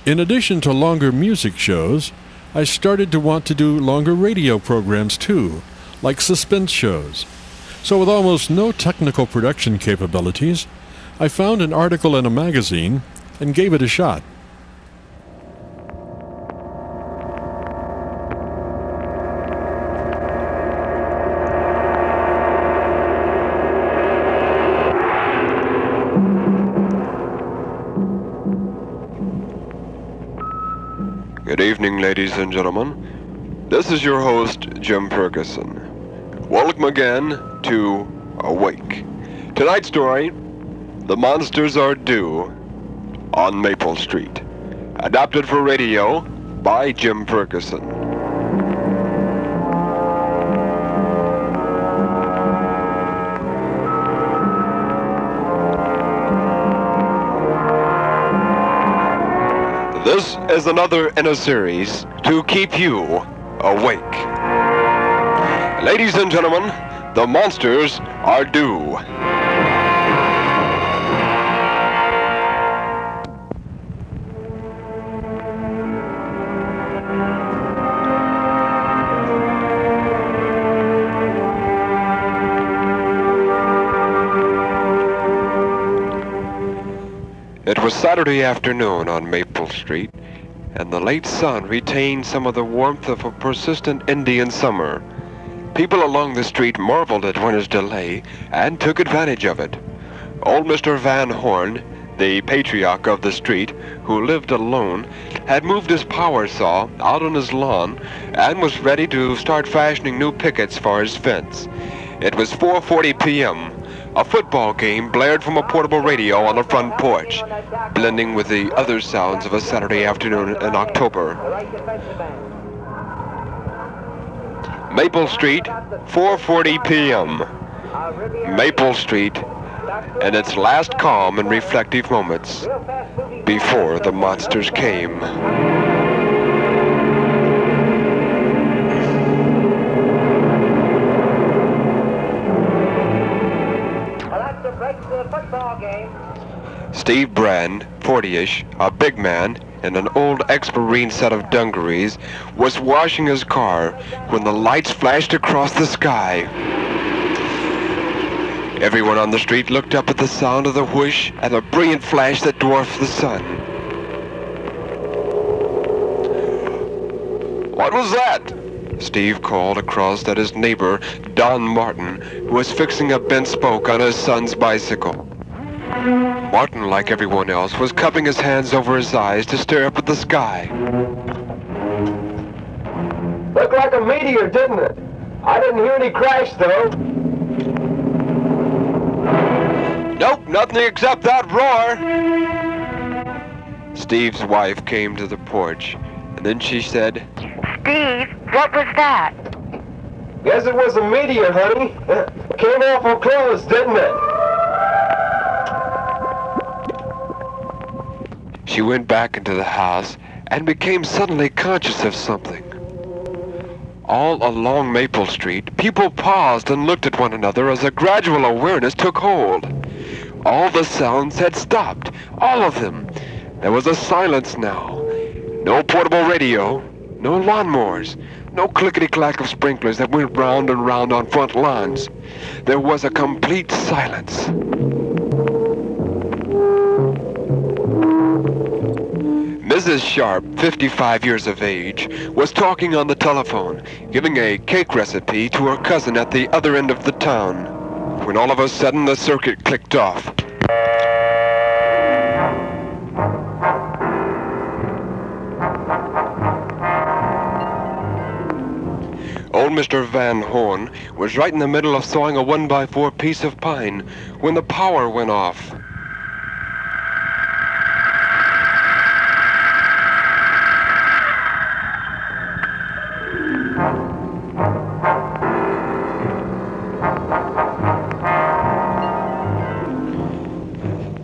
In addition to longer music shows, I started to want to do longer radio programs too, like suspense shows. So with almost no technical production capabilities, I found an article in a magazine and gave it a shot. Good evening, ladies and gentlemen. This is your host, Jim Ferguson. Welcome again to Awake. Tonight's story, The Monsters Are Due on Maple Street. Adapted for radio by Jim Ferguson. This is another in a series to keep you awake. Ladies and gentlemen, the monsters are due. It was Saturday afternoon on Maple Street, and the late sun retained some of the warmth of a persistent Indian summer. People along the street marveled at winter's delay and took advantage of it. Old Mr. Van Horn, the patriarch of the street, who lived alone, had moved his power saw out on his lawn and was ready to start fashioning new pickets for his fence. It was 4:40 p.m. A football game blared from a portable radio on the front porch, blending with the other sounds of a Saturday afternoon in October. Maple Street, 4:40 p.m. Maple Street, in its last calm and reflective moments before the monsters came. Steve Brand, 40-ish, a big man, in an old ex-Marine set of dungarees, was washing his car when the lights flashed across the sky. Everyone on the street looked up at the sound of the whoosh and the brilliant flash that dwarfed the sun. "What was that?" Steve called across at his neighbor, Don Martin, who was fixing a bent spoke on his son's bicycle. Martin, like everyone else, was cupping his hands over his eyes to stare up at the sky. Looked like a meteor, didn't it? I didn't hear any crash, though. Nope, nothing except that roar. Steve's wife came to the porch, and then she said, "Steve, what was that?" Guess it was a meteor, honey. Came off her clothes, didn't it? She went back into the house and became suddenly conscious of something. All along Maple Street, people paused and looked at one another as a gradual awareness took hold. All the sounds had stopped, all of them. There was a silence now. No portable radio, no lawnmowers, no clickety-clack of sprinklers that went round and round on front lawns. There was a complete silence. Mrs. Sharp, 55 years of age, was talking on the telephone, giving a cake recipe to her cousin at the other end of the town, when all of a sudden the circuit clicked off. Old Mr. Van Horn was right in the middle of sawing a 1x4 piece of pine when the power went off.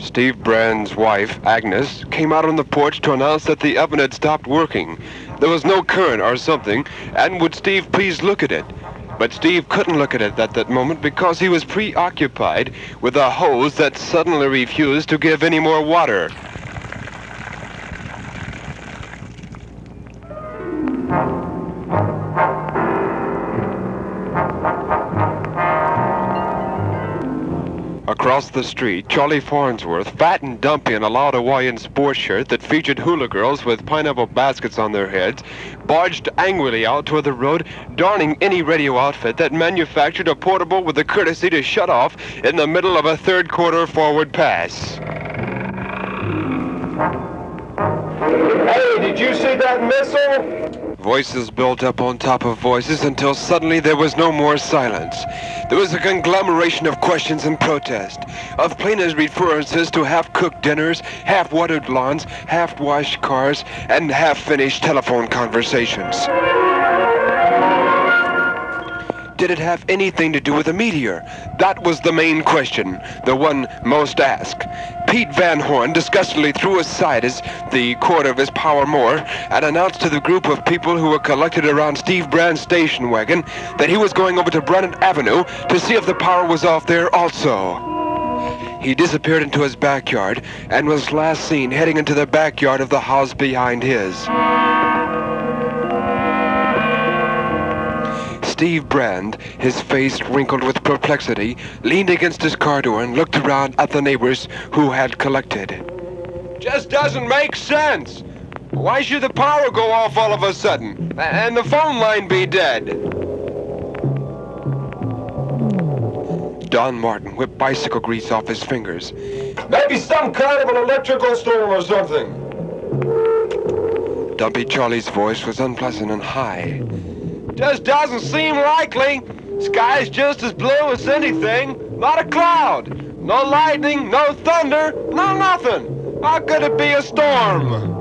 Steve Brand's wife, Agnes, came out on the porch to announce that the oven had stopped working. There was no current or something, and would Steve please look at it? But Steve couldn't look at it at that moment because he was preoccupied with a hose that suddenly refused to give any more water. across the street, Charlie Farnsworth, fat and dumpy in a loud Hawaiian sports shirt that featured hula girls with pineapple baskets on their heads, barged angrily out toward the road, donning any radio outfit that manufactured a portable with the courtesy to shut off in the middle of a third-quarter forward pass. Hey, did you see that missile? Voices built up on top of voices until suddenly there was no more silence. There was a conglomeration of questions and protest, of plainest references to half-cooked dinners, half-watered lawns, half-washed cars, and half-finished telephone conversations. Did it have anything to do with a meteor? That was the main question, the one most asked. Pete Van Horn disgustedly threw aside the quarter of his power more and announced to the group of people who were collected around Steve Brand's station wagon that he was going over to Brennan Avenue to see if the power was off there also. He disappeared into his backyard and was last seen heading into the backyard of the house behind his. Steve Brand, his face wrinkled with perplexity, leaned against his car door and looked around at the neighbors who had collected. Just doesn't make sense. Why should the power go off all of a sudden? And the phone line be dead? Don Martin whipped bicycle grease off his fingers. Maybe some kind of an electrical storm or something. Dumpy Charlie's voice was unpleasant and high. Just doesn't seem likely. Sky's just as blue as anything. Not a cloud. No lightning, no thunder, no nothing. How could it be a storm?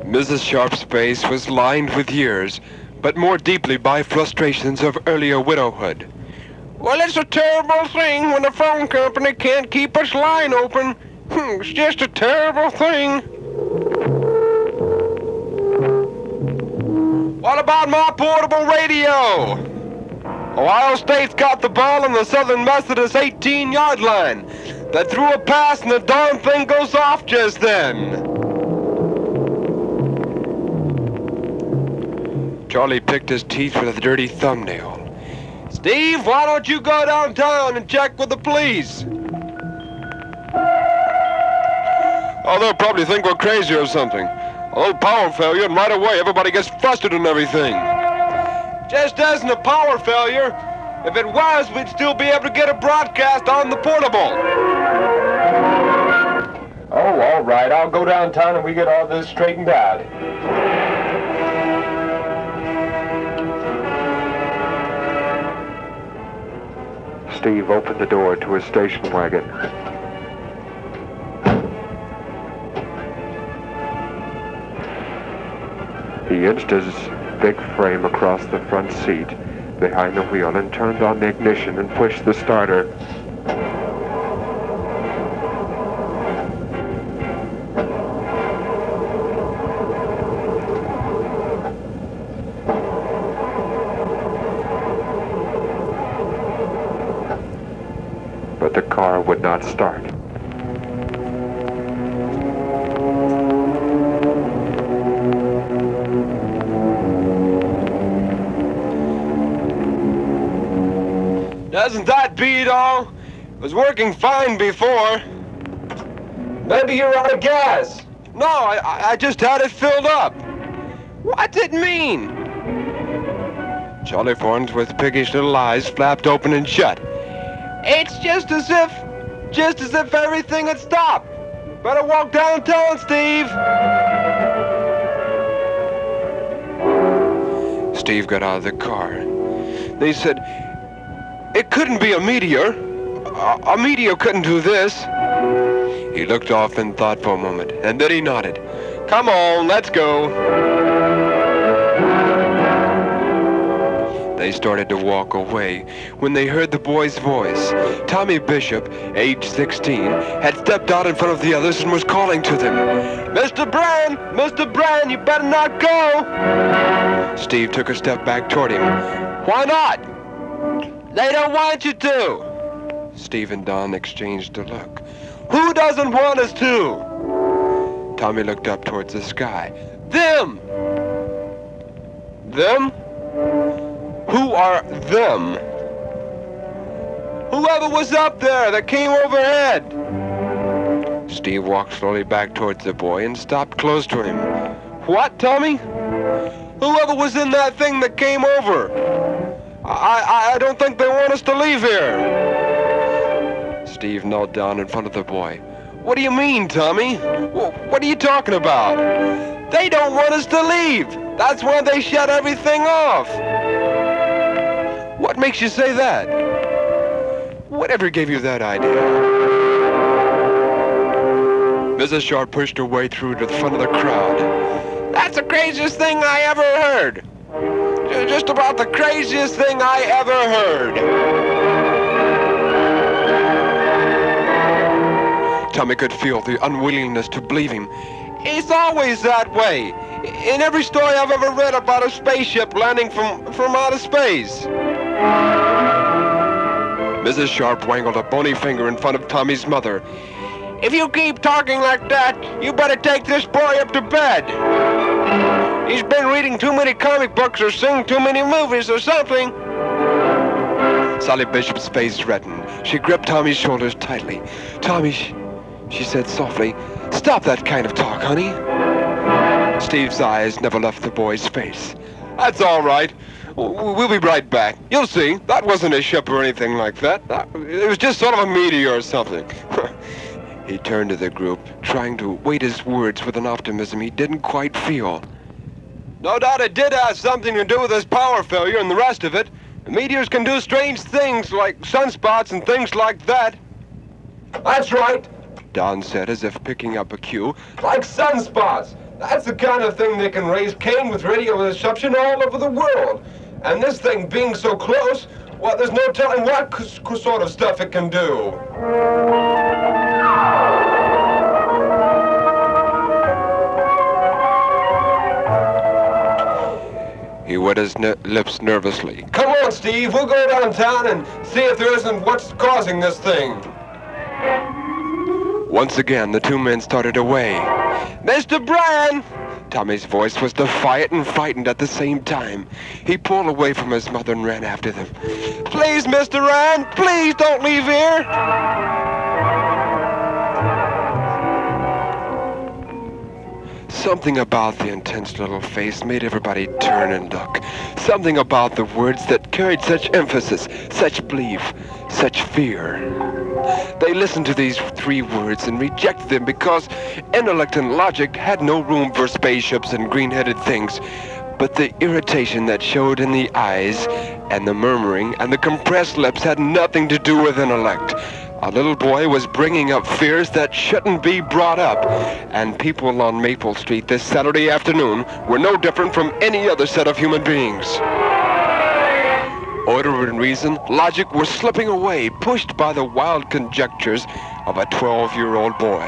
Mrs. Sharp's face was lined with years, but more deeply by frustrations of earlier widowhood. Well, it's a terrible thing when the phone company can't keep its line open. It's just a terrible thing. What about my portable radio? Ohio State's got the ball on the Southern Methodist 18-yard line. They threw a pass and the darn thing goes off just then. Charlie picked his teeth with a dirty thumbnail. Steve, why don't you go downtown and check with the police? Oh, they'll probably think we're crazy or something. A little power failure, and right away everybody gets flustered and everything. Just isn't a power failure. If it was, we'd still be able to get a broadcast on the portable. Oh, all right. I'll go downtown and we get all this straightened out. Steve opened the door to his station wagon. He inched his big frame across the front seat behind the wheel and turned on the ignition and pushed the starter. But the car would not start. Doesn't that beat all? It was working fine before. Maybe you're out of gas. No, I just had it filled up. What's it mean? Charlie Farnsworth's piggish little eyes flapped open and shut. It's just as if everything had stopped. Better walk downtown, Steve. Steve got out of the car. They said, it couldn't be a meteor. A meteor couldn't do this. He looked off in thought for a moment, and then he nodded. Come on, let's go. They started to walk away when they heard the boy's voice. Tommy Bishop, age 16, had stepped out in front of the others and was calling to them. Mr. Brand, you better not go. Steve took a step back toward him. Why not? They don't want you to. Steve and Don exchanged a look. Who doesn't want us to? Tommy looked up towards the sky. Them. Them? Who are them? Whoever was up there that came overhead. Steve walked slowly back towards the boy and stopped close to him. What, Tommy? Whoever was in that thing that came over. I don't think they want us to leave here. Steve knelt down in front of the boy. What do you mean, Tommy? What are you talking about? They don't want us to leave. That's why they shut everything off. What makes you say that? Whatever gave you that idea? Mrs. Sharp pushed her way through to the front of the crowd. That's the craziest thing I ever heard. Just about the craziest thing I ever heard. Tommy could feel the unwillingness to believe him. It's always that way. In every story I've ever read about a spaceship landing from outer space. Mrs. Sharp wangled a bony finger in front of Tommy's mother. If you keep talking like that, you better take this boy up to bed. He's been reading too many comic books or seeing too many movies or something. Sally Bishop's face reddened. She gripped Tommy's shoulders tightly. Tommy, she said softly, stop that kind of talk, honey. Steve's eyes never left the boy's face. That's all right. We'll be right back. You'll see. That wasn't a ship or anything like that. It was just sort of a meteor or something. He turned to the group, trying to weight his words with an optimism he didn't quite feel. No doubt it did have something to do with this power failure and the rest of it. Meteors can do strange things like sunspots and things like that. That's right, Don said as if picking up a cue. Like sunspots. That's the kind of thing that can raise Cain with radio reception all over the world. And this thing being so close, well, there's no telling what sort of stuff it can do. He wet his lips nervously. Come on, Steve, we'll go downtown and see if there isn't what's causing this thing. Once again, the two men started away. Mr. Bryan! Tommy's voice was defiant and frightened at the same time. He pulled away from his mother and ran after them. Please, Mr. Ryan, please don't leave here! Something about the intense little face made everybody turn and look. Something about the words that carried such emphasis, such belief, such fear. They listened to these three words and rejected them because intellect and logic had no room for spaceships and green-headed things. But the irritation that showed in the eyes and the murmuring and the compressed lips had nothing to do with intellect. A little boy was bringing up fears that shouldn't be brought up, and people on Maple Street this Saturday afternoon were no different from any other set of human beings. Order and reason, logic were slipping away, pushed by the wild conjectures of a 12-year-old boy.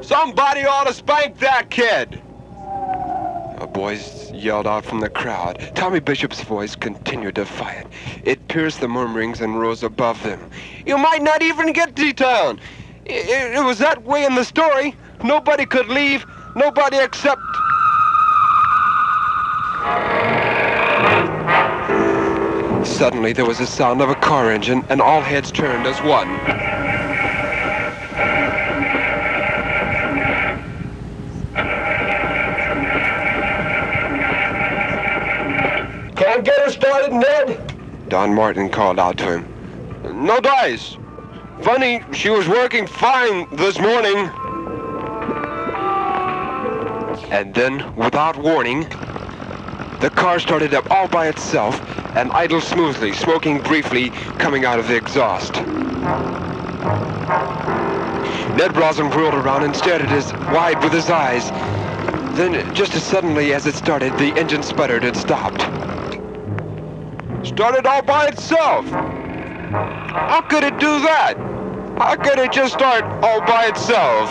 Somebody ought to spank that kid! A voice yelled out from the crowd. Tommy Bishop's voice continued defiant. It pierced the murmurings and rose above them. You might not even get to town. It was that way in the story. Nobody could leave. Nobody except... Suddenly there was a sound of a car engine and all heads turned as one. Can't get her started, Ned? Don Martin called out to him. No dice. Funny, she was working fine this morning. And then, without warning, the car started up all by itself and idled smoothly, smoking briefly, coming out of the exhaust. Ned Rosin whirled around and stared at us wide with his eyes. Then, just as suddenly as it started, the engine sputtered and stopped. Started all by itself. How could it do that? How could it just start all by itself?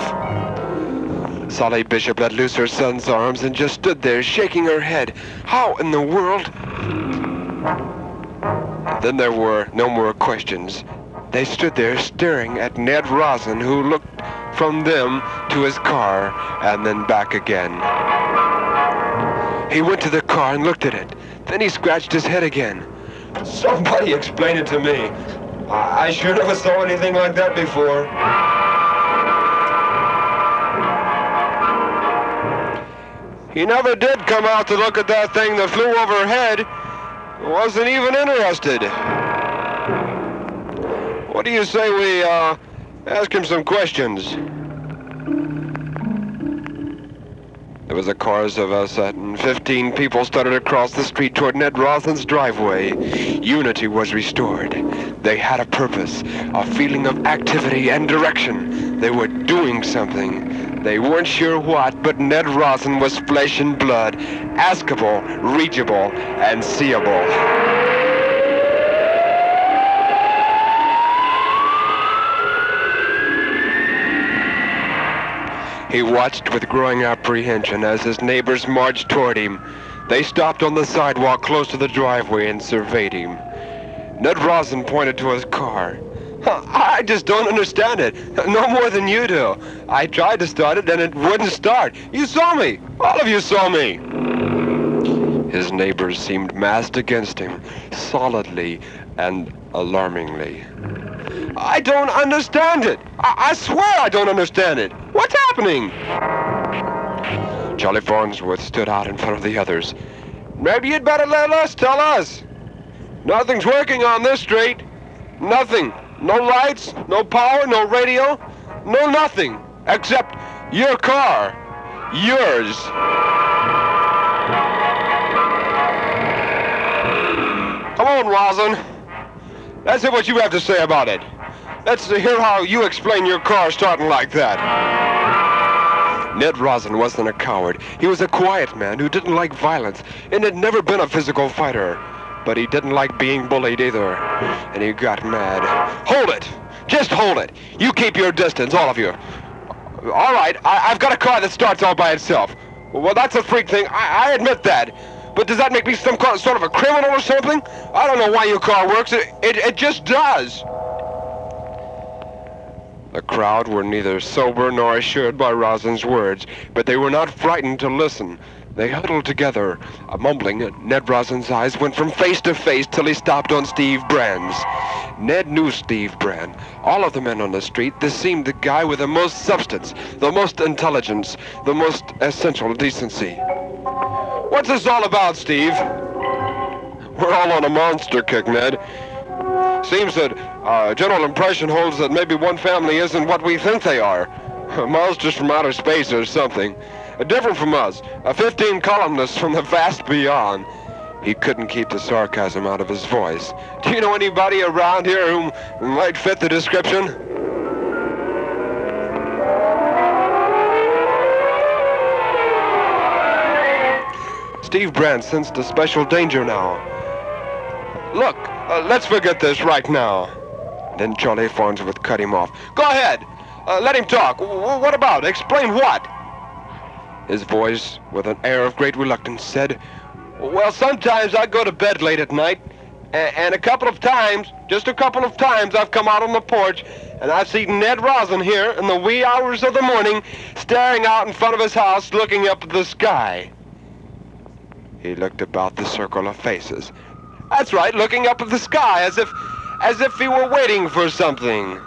Sally Bishop let loose her son's arms and just stood there, shaking her head. How in the world? Then there were no more questions. They stood there staring at Ned Rosin, who looked from them to his car and then back again. He went to the car and looked at it. Then he scratched his head again. Somebody explain it to me. I sure never saw anything like that before. He never did come out to look at that thing that flew overhead. Wasn't even interested. What do you say we, ask him some questions? There was a chorus of us, and 15 people started across the street toward Ned Rothen's driveway. Unity was restored. They had a purpose, a feeling of activity and direction. They were doing something. They weren't sure what, but Ned Rothen was flesh and blood, askable, reachable, and seeable. He watched with growing apprehension as his neighbors marched toward him. They stopped on the sidewalk close to the driveway and surveyed him. Ned Rothen pointed to his car. I just don't understand it. No more than you do. I tried to start it and it wouldn't start. You saw me. All of you saw me. His neighbors seemed massed against him, solidly and alarmingly. I don't understand it. I swear I don't understand it. What's happening? Charlie Farnsworth stood out in front of the others. Maybe you'd better let us tell us. Nothing's working on this street. Nothing. No lights, no power, no radio, no nothing. Except your car. Yours. Come on, Rothen. Let's hear what you have to say about it. Let's hear how you explain your car starting like that. Ned Rothen wasn't a coward. He was a quiet man who didn't like violence and had never been a physical fighter. But he didn't like being bullied either. And he got mad. Hold it! Just hold it! You keep your distance, all of you. All right, I've got a car that starts all by itself. Well, that's a freak thing. I admit that. But does that make me some sort of a criminal or something? I don't know why your car works. It just does. The crowd were neither sober nor assured by Rothen's words, but they were not frightened to listen. They huddled together, mumbling. Ned Rothen's eyes went from face to face till he stopped on Steve Brand's. Ned knew Steve Brand. All of the men on the street, this seemed the guy with the most substance, the most intelligence, the most essential decency. What's this all about, Steve? We're all on a monster kick, Ned. Seems that general impression holds that maybe one family isn't what we think they are. Monsters from outer space or something. Different from us. 15 columnists from the vast beyond. He couldn't keep the sarcasm out of his voice. Do you know anybody around here who might fit the description? Steve Brand sensed a special danger now. Look, let's forget this right now. Then Charlie Farnsworth cut him off. Go ahead. Let him talk. What about? Explain what? His voice, with an air of great reluctance, said, well, sometimes I go to bed late at night, and a couple of times, just a couple of times, I've come out on the porch, and I've seen Ned Rothen here in the wee hours of the morning, staring out in front of his house, looking up at the sky. He looked about the circle of faces. That's right, looking up at the sky, as if he were waiting for something.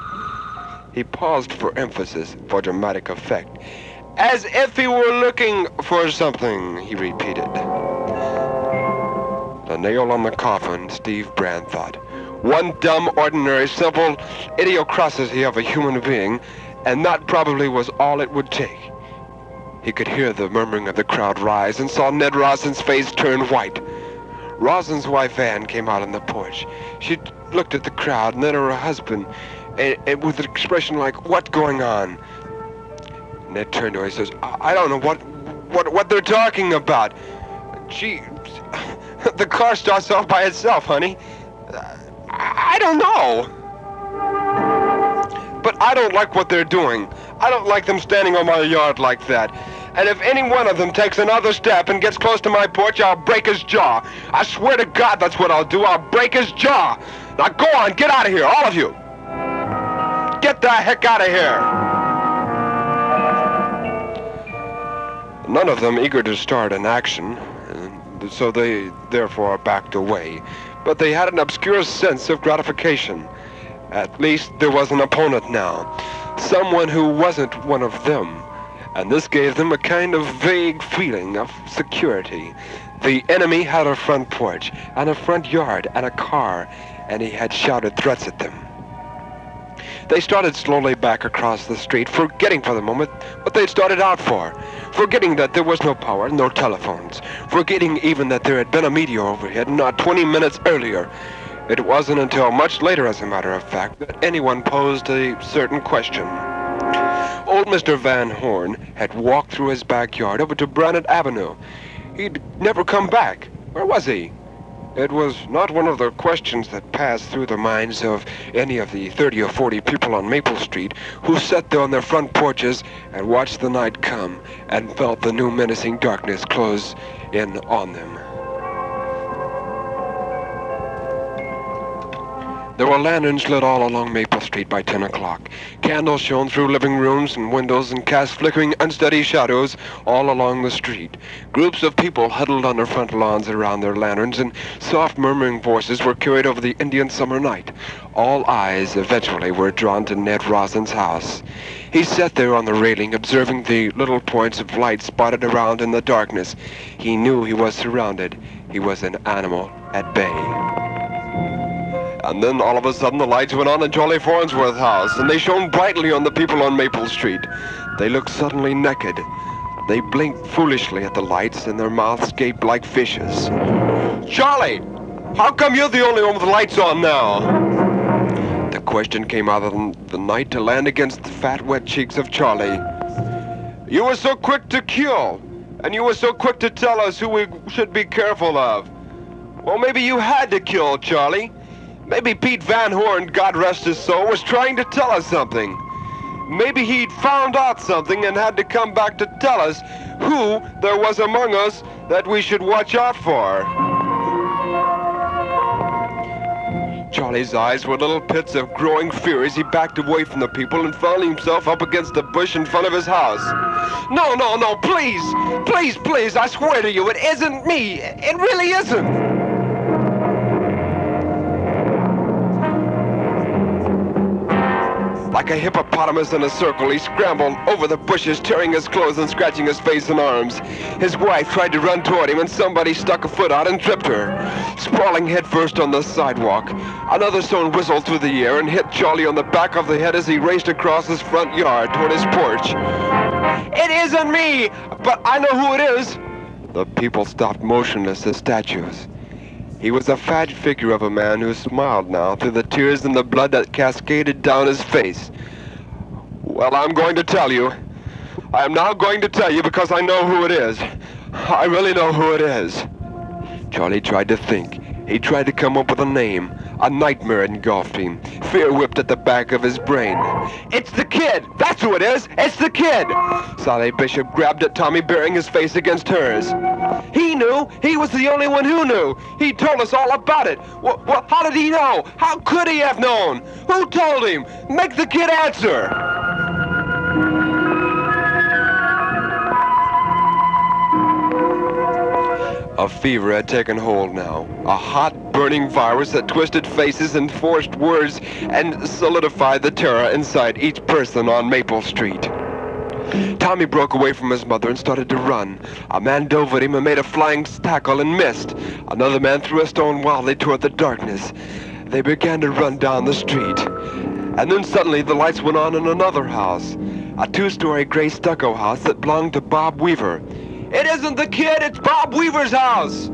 He paused for emphasis, for dramatic effect. As if he were looking for something, he repeated. The nail on the coffin, Steve Brand thought. One dumb, ordinary, simple idiocracy of a human being, and that probably was all it would take. He could hear the murmuring of the crowd rise and saw Ned Rothen's face turn white. Rothen's wife, Ann, came out on the porch. She looked at the crowd and then at her husband, and with an expression like, what's going on? Ned turned to her and says, I don't know what they're talking about. Gee, the car starts off by itself, honey. I don't know. But I don't like what they're doing. I don't like them standing on my yard like that. And if any one of them takes another step and gets close to my porch, I'll break his jaw. I swear to God that's what I'll do. I'll break his jaw. Now go on, get out of here, all of you. Get the heck out of here. none of them eager to start an action, and so they therefore backed away. But they had an obscure sense of gratification. At least there was an opponent now, someone who wasn't one of them, and this gave them a kind of vague feeling of security. The enemy had a front porch, and a front yard, and a car, and he had shouted threats at them. They started slowly back across the street, forgetting for the moment what they'd started out for, forgetting that there was no power, no telephones, forgetting even that there had been a meteor overhead not 20 minutes earlier. It wasn't until much later, as a matter of fact, that anyone posed a certain question. Old Mr. Van Horn had walked through his backyard over to Brannett Avenue. He'd never come back. Where was he? It was not one of the questions that passed through the minds of any of the 30 or 40 people on Maple Street who sat there on their front porches and watched the night come and felt the new menacing darkness close in on them. There were lanterns lit all along Maple Street by 10 o'clock. Candles shone through living rooms and windows and cast flickering, unsteady shadows all along the street. Groups of people huddled on their front lawns around their lanterns, and soft murmuring voices were carried over the Indian summer night. All eyes eventually were drawn to Ned Rosin's house. He sat there on the railing, observing the little points of light spotted around in the darkness. He knew he was surrounded. He was an animal at bay. And then all of a sudden the lights went on in Charlie Farnsworth's house, and they shone brightly on the people on Maple Street. They looked suddenly naked. They blinked foolishly at the lights, and their mouths gaped like fishes. Charlie! How come you're the only one with the lights on now? The question came out of the night to land against the fat, wet cheeks of Charlie. You were so quick to kill, and you were so quick to tell us who we should be careful of. Well, maybe you had to kill, Charlie. Maybe Pete Van Horn, God rest his soul, was trying to tell us something. Maybe he'd found out something and had to come back to tell us who there was among us that we should watch out for. Charlie's eyes were little pits of growing fear as he backed away from the people and found himself up against the bush in front of his house. No, no, no, please, please, please, I swear to you, it isn't me. It really isn't. Like a hippopotamus in a circle, he scrambled over the bushes, tearing his clothes and scratching his face and arms. His wife tried to run toward him, and somebody stuck a foot out and tripped her. Sprawling headfirst on the sidewalk, another stone whistled through the air and hit Charlie on the back of the head as he raced across his front yard toward his porch. It isn't me, but I know who it is. The people stopped motionless as statues. He was a fat figure of a man who smiled now through the tears and the blood that cascaded down his face. Well, I'm going to tell you. I am now going to tell you because I know who it is. I really know who it is. Charlie tried to think. He tried to come up with a name. A nightmare engulfed him. Fear whipped at the back of his brain. It's the kid! That's who it is! It's the kid! Sally Bishop grabbed at Tommy, burying his face against hers. He knew! He was the only one who knew! He told us all about it! Well, how did he know? How could he have known? Who told him? Make the kid answer! A fever had taken hold now, a hot, burning virus that twisted faces and forced words and solidified the terror inside each person on Maple Street. Tommy broke away from his mother and started to run. A man dove at him and made a flying tackle and missed. Another man threw a stone wildly toward the darkness. They began to run down the street. And then suddenly the lights went on in another house, a two-story gray stucco house that belonged to Bob Weaver. It isn't the kid, it's Bob Weaver's house!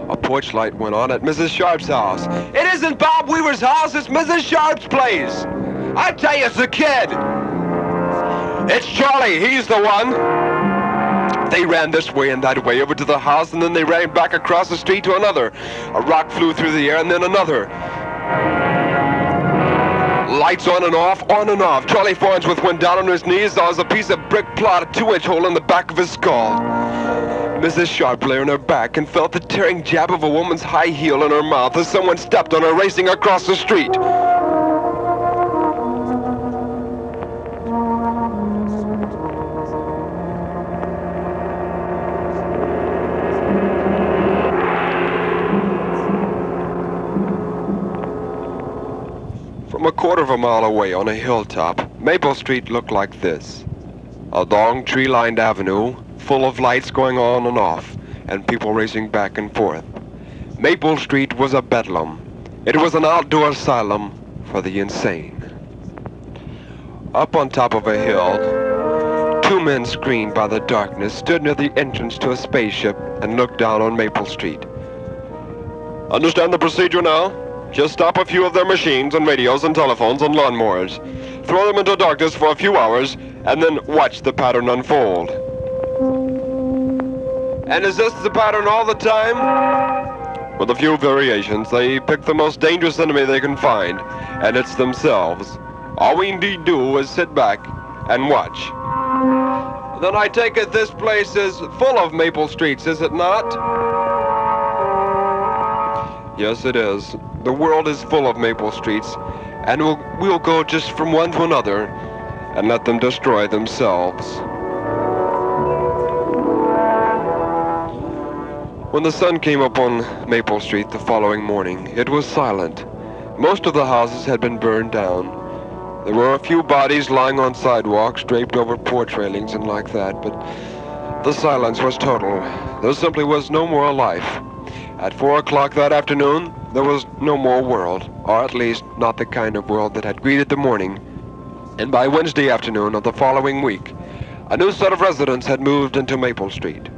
A porch light went on at Mrs. Sharp's house. It isn't Bob Weaver's house, it's Mrs. Sharp's place! I tell you, it's the kid! It's Charlie, he's the one! They ran this way and that way over to the house, and then they ran back across the street to another. A rock flew through the air, and then another. Lights on and off, on and off. Charlie Farnsworth went down on his knees. There was a piece of brick plot, a 2-inch hole in the back of his skull. Mrs. Sharp lay on her back and felt the tearing jab of a woman's high heel in her mouth as someone stepped on her racing across the street. a quarter of a mile away on a hilltop, Maple Street looked like this. A long tree-lined avenue, full of lights going on and off, and people racing back and forth. Maple Street was a bedlam. It was an outdoor asylum for the insane. Up on top of a hill, two men screened by the darkness stood near the entrance to a spaceship and looked down on Maple Street. Understand the procedure now? Just stop a few of their machines and radios and telephones and lawnmowers. Throw them into darkness for a few hours, and then watch the pattern unfold. And is this the pattern all the time? With a few variations, they pick the most dangerous enemy they can find, and it's themselves. All we need do is sit back and watch. Then I take it this place is full of Maple Streets, is it not? Yes, it is. The world is full of Maple Streets, and we'll go just from one to another and let them destroy themselves. When the sun came up on Maple Street the following morning, it was silent. Most of the houses had been burned down. There were a few bodies lying on sidewalks, draped over porch railings and like that, but the silence was total. There simply was no more life. At 4 o'clock that afternoon, there was no more world, or at least not the kind of world that had greeted the morning. And by Wednesday afternoon of the following week, a new set of residents had moved into Maple Street.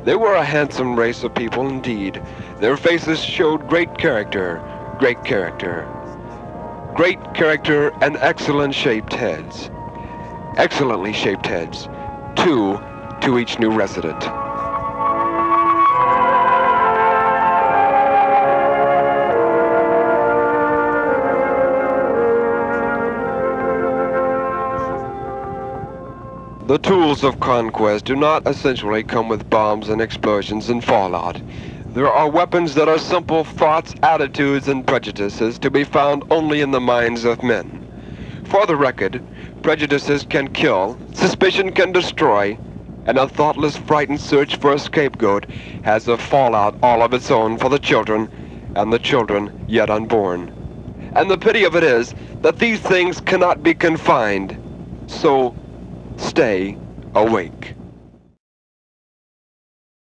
They were a handsome race of people indeed. Their faces showed great character and excellent shaped heads. Excellently shaped heads, two to each new resident. The tools of conquest do not essentially come with bombs and explosions and fallout. There are weapons that are simple thoughts, attitudes, and prejudices to be found only in the minds of men. For the record, prejudices can kill, suspicion can destroy, and a thoughtless, frightened search for a scapegoat has a fallout all of its own for the children and the children yet unborn. And the pity of it is that these things cannot be confined. So, stay awake.